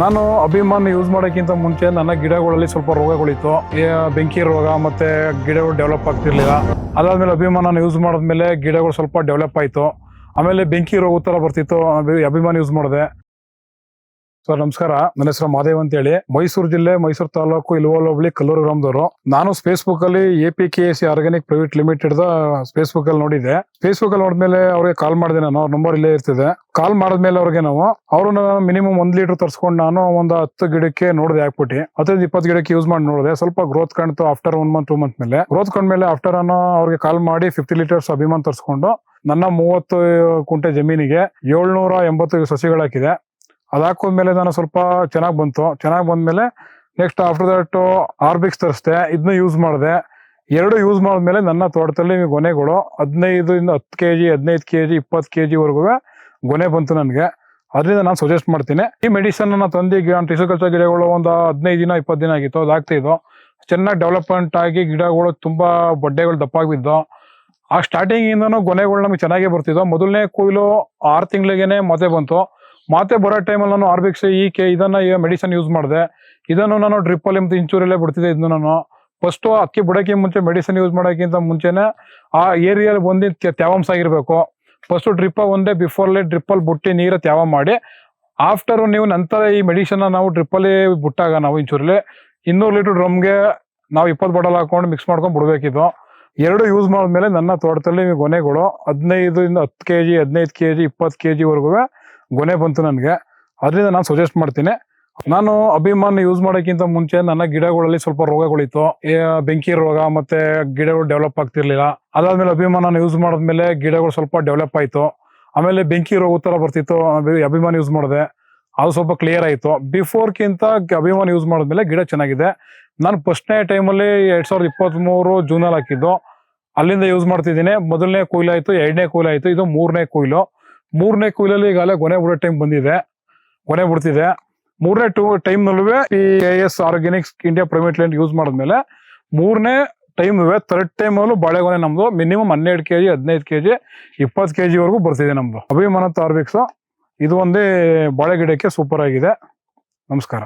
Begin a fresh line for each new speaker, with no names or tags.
ನಾನು ಅಭಿಮಾನ್ ಯೂಸ್ ಮಾಡೋಕ್ಕಿಂತ ಮುಂಚೆ ನನ್ನ ಗಿಡಗಳಲ್ಲಿ ಸ್ವಲ್ಪ ರೋಗಗಳಿತ್ತು. ಬೆಂಕಿ ರೋಗ ಮತ್ತೆ ಗಿಡಗಳು ಡೆವಲಪ್ ಆಗ್ತಿರ್ಲಿಲ್ಲ. ಅದಾದ್ಮೇಲೆ ಅಭಿಮಾನ ಯೂಸ್ ಮಾಡಿದ್ಮೇಲೆ ಗಿಡಗಳು ಸ್ವಲ್ಪ ಡೆವಲಪ್ ಆಯ್ತು. ಆಮೇಲೆ ಬೆಂಕಿ ರೋಗ ತರ ಬರ್ತಿತ್ತು. ಅಭಿಮಾನ್ ಯೂಸ್ ಮಾಡಿದೆ. ಸರ್ ನಮಸ್ಕಾರ, ನನ್ನ ಹೆಸರು ಮಾದೇವ್ ಅಂತ ಹೇಳಿ, ಮೈಸೂರು ಜಿಲ್ಲೆ ಮೈಸೂರು ತಾಲೂಕು ಇಲ್ವಾಲ್ ಹೋಬಳಿ ಕಲ್ಲೂರು ಗ್ರಾಮದವರು. ನಾನು ಫೇಸ್ಬುಕ್ ಅಲ್ಲಿ APKC organic private limited Facebook ಅಲ್ಲಿ ನೋಡಿದ್ದೆ. ಫೇಸ್ಬುಕ್ ಅಲ್ಲಿ ನೋಡಿದ್ಮೇಲೆ ಅವ್ರಿಗೆ ಕಾಲ್ ಮಾಡಿದೆ. ನಾನು ಅವ್ರ ನಂಬರ್ ಇಲ್ಲೇ ಇರ್ತಿದೆ. ಕಾಲ್ ಮಾಡಿದ್ಮೇಲೆ ಅವ್ರಿಗೆ ಅವ್ರು ಮಿನಿಮಮ್ 1 ಲೀಟರ್ ತರ್ಸ್ಕೊಂಡು ನಾನು ಒಂದು 10 ಗಿಡಕ್ಕೆ ನೋಡಿದೆ, ಹಾಕ್ಬಿಟ್ಟು 10-20 ಗಿಡಕ್ಕೆ ಯೂಸ್ ಮಾಡಿ ನೋಡಿದೆ. ಸ್ವಲ್ಪ ಗ್ರೋತ್ ಕಾಣ್ತು. ಆಫ್ಟರ್ 1 ಮಂತ್ 2 ಮಂತ್ ಮೇಲೆ ಗ್ರೋತ್ ಕಂಡ್ಮೇಲೆ ಆಫ್ಟರ್ ನಾನು ಅವ್ರಿಗೆ ಕಾಲ್ ಮಾಡಿ 50 ಲೀಟರ್ಸ್ ಅಭಿಮಾನ್ ತರ್ಸ್ಕೊಂಡು ನನ್ನ 30 ಕುಂಟೆ ಜಮೀನಿಗೆ 780 ಸಸಿಗಳು ಹಾಕಿದೆ. ಅದಾಕೋದ್ಮೇಲೆ ನಾನು ಸ್ವಲ್ಪ ಚೆನ್ನಾಗಿ ಬಂದ್ಮೇಲೆ ನೆಕ್ಸ್ಟ್ ಆಫ್ಟರ್ ದಟ್ ಆರ್ಬಿಕ್ಸ್ ತರಿಸ್ದೆ. ಇದನ್ನ ಯೂಸ್ ಮಾಡಿದೆ. 2 ಯೂಸ್ ಮಾಡಿದ್ಮೇಲೆ ನನ್ನ ತೋಟದಲ್ಲಿ ಗೊನೆಗಳು 15 kg 15 kg 20 kg ವರೆಗೂ ಗೊನೆ ಬಂತು ನನಗೆ. ಅದರಿಂದ ನಾನು ಸಜೆಸ್ಟ್ ಮಾಡ್ತೀನಿ. ಈ ಮೆಡಿಸನ್ ತಂದು ಟಿಸ್ಯೂಕಲ್ಚರ್ ಗಿಡಗಳು ಒಂದು 15 ದಿನ 20 ದಿನ ಆಗಿತ್ತು, ಅದಾಗ್ತಿದ್ದು ಚೆನ್ನಾಗಿ ಡೆವಲಪ್ಮೆಂಟ್ ಆಗಿ ಗಿಡಗಳು ತುಂಬಾ ಬಡ್ಡೆಗಳು ದಪ್ಪಾಗಿದ್ದು. ಆ ಸ್ಟಾರ್ಟಿಂಗ್ ಇಂದನೂ ಗೊನೆಗಳು ನಮಗೆ ಚೆನ್ನಾಗೇ ಬರ್ತಿದ್ವು. ಮೊದಲನೇ ಕೊಯ್ಲು 6 ತಿಂಗಳಿಗೆನೆ ಮತ್ತೆ ಬಂತು. ಮತ್ತೆ ಬರೋ ಟೈಮಲ್ಲಿ ನಾನು ಆರ್ಬಿಕ್ಸ್ ಇದನ್ನ ಮೆಡಿಸನ್ ಯೂಸ್ ಮಾಡಿದೆ. ಇದನ್ನು ನಾನು ಡ್ರಿಪ್ಪಲ್ಲಿ ಮತ್ತು ಇಂಚೂರಲ್ಲೇ ಬಿಡ್ತಿದ್ದೆ. ಇದನ್ನು ನಾನು ಫಸ್ಟ್ ಅಕ್ಕಿ ಬಿಡೋಕೆ ಮುಂಚೆ ಮೆಡಿಸನ್ ಯೂಸ್ ಮಾಡೋಕ್ಕಿಂತ ಮುಂಚೆನೆ ಆ ಏರಿಯಲ್ಲಿ ಬಂದು ತೇವಾಂಶ ಆಗಿರ್ಬೇಕು. ಫಸ್ಟ್ ಡ್ರಿಪ್ಪ ಒಂದೇ ಬಿಫೋರ್ಲೆ ಡ್ರಿಪ್ಪಲ್ಲಿ ಬಿಟ್ಟು ನೀರು ತೇವ ಮಾಡಿ ಆಫ್ಟರ್ ನೀವು ನಂತರ ಈ ಮೆಡಿಸನ್ ನಾವು ಡ್ರಿಪ್ಪಲ್ಲಿ ಬಿಟ್ಟಾಗ ನಾವು ಇಂಚೂರಲ್ಲಿ 200 ಲೀಟರ್ ಡ್ರಮ್ಗೆ ನಾವು 20 ಬಾಟಲ್ ಹಾಕೊಂಡು ಮಿಕ್ಸ್ ಮಾಡ್ಕೊಂಡು ಬಿಡ್ಬೇಕಿದ್ದು. 2 ಯೂಸ್ ಮಾಡಿದ್ಮೇಲೆ ನನ್ನ ತೋಟದಲ್ಲಿ ಗೊನೆಗಳು 15 kg 15 kg 20 kg ವರೆಗೂ ಗೊನೆ ಬಂತು ನನಗೆ. ಅದರಿಂದ ನಾನು ಸಜೆಸ್ಟ್ ಮಾಡ್ತೀನಿ. ನಾನು ಅಭಿಮಾನ್ ಯೂಸ್ ಮಾಡೋಕ್ಕಿಂತ ಮುಂಚೆ ನನ್ನ ಗಿಡಗಳಲ್ಲಿ ಸ್ವಲ್ಪ ರೋಗಗಳಿತ್ತು. ಬೆಂಕಿ ರೋಗ ಮತ್ತೆ ಗಿಡಗಳು ಡೆವಲಪ್ ಆಗ್ತಿರ್ಲಿಲ್ಲ. ಅದಾದ್ಮೇಲೆ ಅಭಿಮಾನ ಯೂಸ್ ಮಾಡಿದ್ಮೇಲೆ ಗಿಡಗಳು ಸ್ವಲ್ಪ ಡೆವಲಪ್ ಆಯ್ತು. ಆಮೇಲೆ ಬೆಂಕಿ ರೋಗ ತರ ಬರ್ತಿತ್ತು. ಅಭಿಮಾನ್ ಯೂಸ್ ಮಾಡಿದೆ, ಅದು ಸ್ವಲ್ಪ ಕ್ಲಿಯರ್ ಆಯ್ತು. ಬಿಫೋರ್ಗಿಂತ ಅಭಿಮಾನ್ ಯೂಸ್ ಮಾಡಿದ್ಮೇಲೆ ಗಿಡ ಚೆನ್ನಾಗಿದೆ. ನಾನು ಫಸ್ಟ್ನೇ ಟೈಮಲ್ಲಿ 2023 ಜೂನಲ್ಲಿ ಹಾಕಿದ್ದು. ಅಲ್ಲಿಂದ ಯೂಸ್ ಮಾಡ್ತಿದ್ದೀನಿ. ಮೊದಲನೇ ಕೊಯ್ಲು ಆಯ್ತು, 2ನೇ ಕೊಯ್ಲು ಆಯ್ತು, ಇದು 3ನೇ ಕೊಯ್ಲು. 3ನೇ ಕೊಯ್ಲಲ್ಲಿ ಈಗಾಗಲೇ ಗೊನೆ ಬಿಡೋ ಟೈಮ್ ಬಂದಿದೆ, ಗೊನೆ ಬಿಡ್ತಿದೆ. 3ನೇ ಟೈಮ್ನಲ್ಲೂ AS Organics India private limited use ಮಾಡಿದ್ಮೇಲೆ 3ನೇ ಟೈಮ್ ಥರ್ಡ್ ಟೈಮಲ್ಲೂ ಬಾಳೆಗೊನೆ ನಮ್ದು ಮಿನಿಮಮ್ 12 kg 15 kg 20 kg ವರೆಗೂ ಬರ್ತಿದೆ ನಮ್ದು ಅಭಿಮಾನ ಆರ್ಬಿಕ್ಸ್. ಇದು ಒಂದೇ ಬಾಳೆ ಗಿಡಕ್ಕೆ ಸೂಪರ್ ಆಗಿದೆ. ನಮಸ್ಕಾರ.